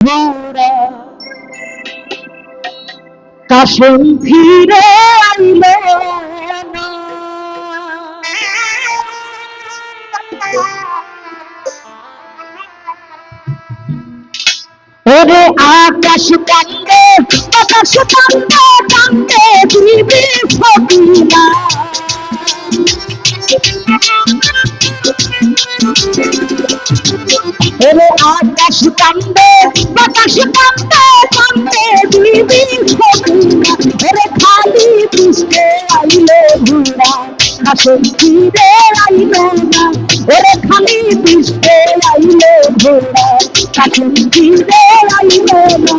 ঘোড়া কাশন ফিরে আইলে না। ওরে আকাশ কান্দে বাতাস কান্দে কান্দে দিবি ফকিনা। ওরে আকাশ কান্দে বাতাস কান্দে কান্দে দিবি ফকিনা। ওরে খালি বৃষ্টি আইলে ঘোড়া কাশন ফিরে আইলো না। ওরে খালি বৃষ্টি আইলে ঘোড়া কাশন ফিরে আইলো না।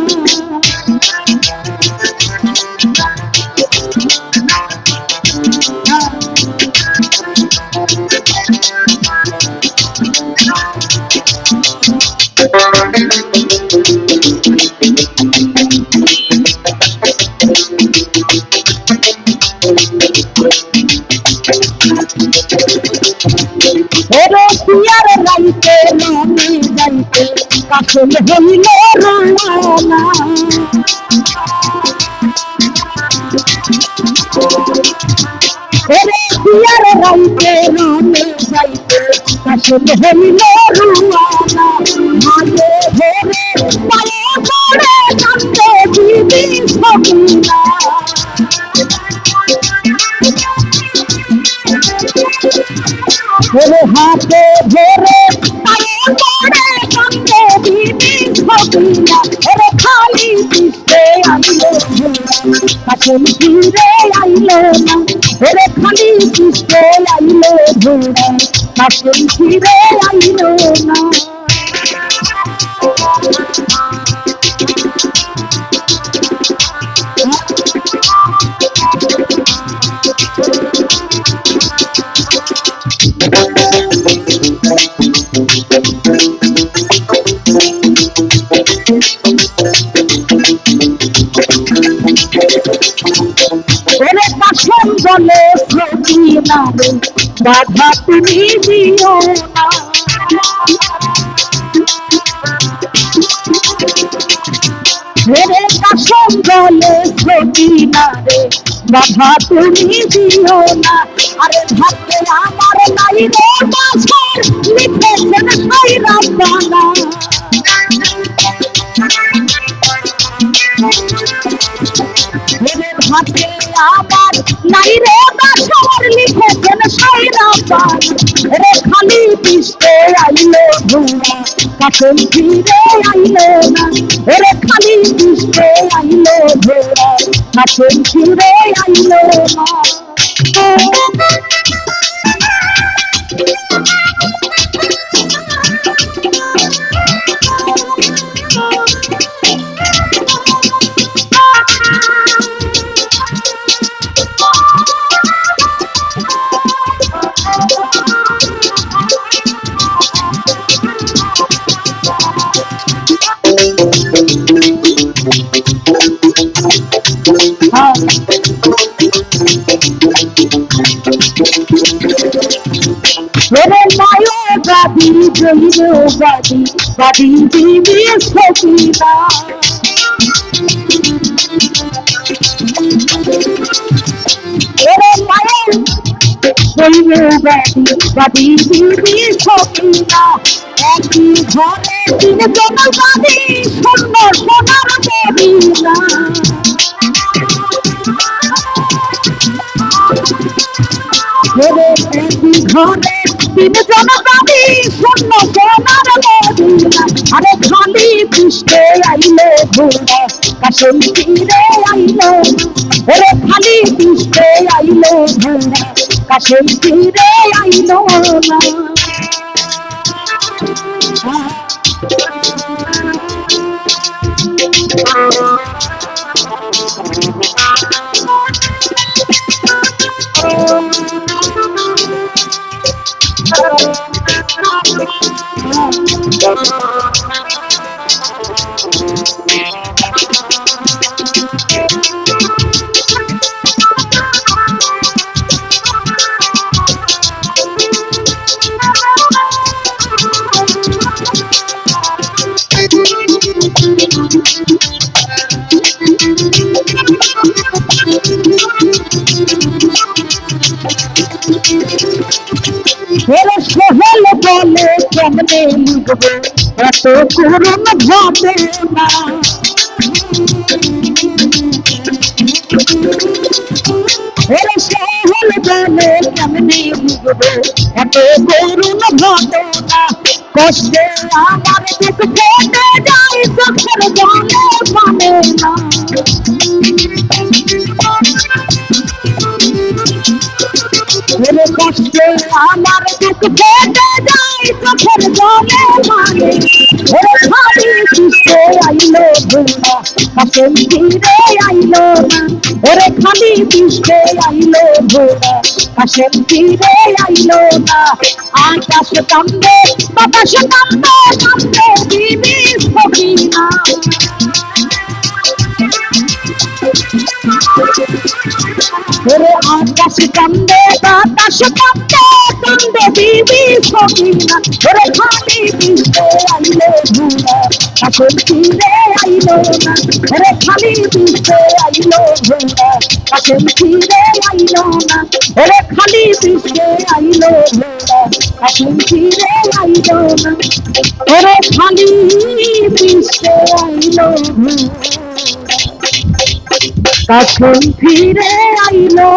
ওরে পিয়ার রাইতে নামে যাইতে কাশন হইল রানা। ওরে পিয়ার রাইতে নামে যাইতে কাশন হইল রানা। মাঝে ভোরে পায়ে পড়ে কান্দে দিবি ফকিনা। ওরে হাতে ধরে পায়ে পড়ে কান্দে দিবি ফকিনা। ওরে খালি বৃষ্টি আইলো ঘোড়া কাশন ফিরে আইলো না। ওরে খালি বৃষ্টি আইলো ঘোড়া কাশন ফিরে আইলো না। ওরে কাশন বলে ফকিনা রে বাধা তুমি দিও না। ওরে কাশন বলে ফকিনা রে বাধা তুমি দিও না। আরে ভাবতে আমার নাই রে বাসর লিখেছেন সাইরা বানা। ওরে ভাবতে আমার নাই রে বাসর লিখেছেন সাইরা বানা। রে খালি বৃষ্টি আইলো ঘোড়া কাশন ফিরে আইলো না। ওরে খালি বৃষ্টি আইলো ঘোড়া কাশন ফিরে আইলো না। ওরে মায়োবাদী জৈববাদী বাদী দিবি ফকিনা। ওরে মায়ের জৈববাদী বাদী দিবি ফকিনা। একই ঘরে তিনজন বাদী শূন্য সোনার মদিনা। ওরে একই ঘরে তিনজন বাদী শূন্য সোনার মদিনা। আরে খালি বৃষ্টি আইলে ঘোড়া কাশন ফিরে আইলো না। ওরে খালি বৃষ্টি আইলো ঘোড়া কাশন ফিরে আইলো না। এর সোহেল বলে কেমনে লিখবো এত করুণ ভাবে না। এর সোহেল বলে কেমনে লিখবো এত করুণ ভাবে না। কষ্টে আমার বুক ফেটে যায় চোখের জলে মানে না। ওরে কষ্টে আমার বুক ফেটে যায় চোখের জলে মানে। ওরে খালি পিষ্টে আইলো ধুলা কাছে ফিরে আইলো না। ওরে খালি পিষ্টে আইলো ধুলা কাছে ফিরে আইলো না। আকাশ কান্দে বাতাস কান্দে কান্দে দিবি সখিনা। ওরে আকাশ কান্দে বাতাস কান্দে কান্দে দিবি সখিনা। ওরে খালি পিষ্টে আইলো ধুলা কাছে ফিরে আইলো না। ওরে খালি পিষ্টে আইলো ধুলা কাছে ফিরে আইলো না। ওরে খালি পিষ্টে আইলো ধুলা কাছে ফিরে আইলো না। ওরে খালি পিষ্টে আইলো ধুলা কাছে ফিরে আইলো।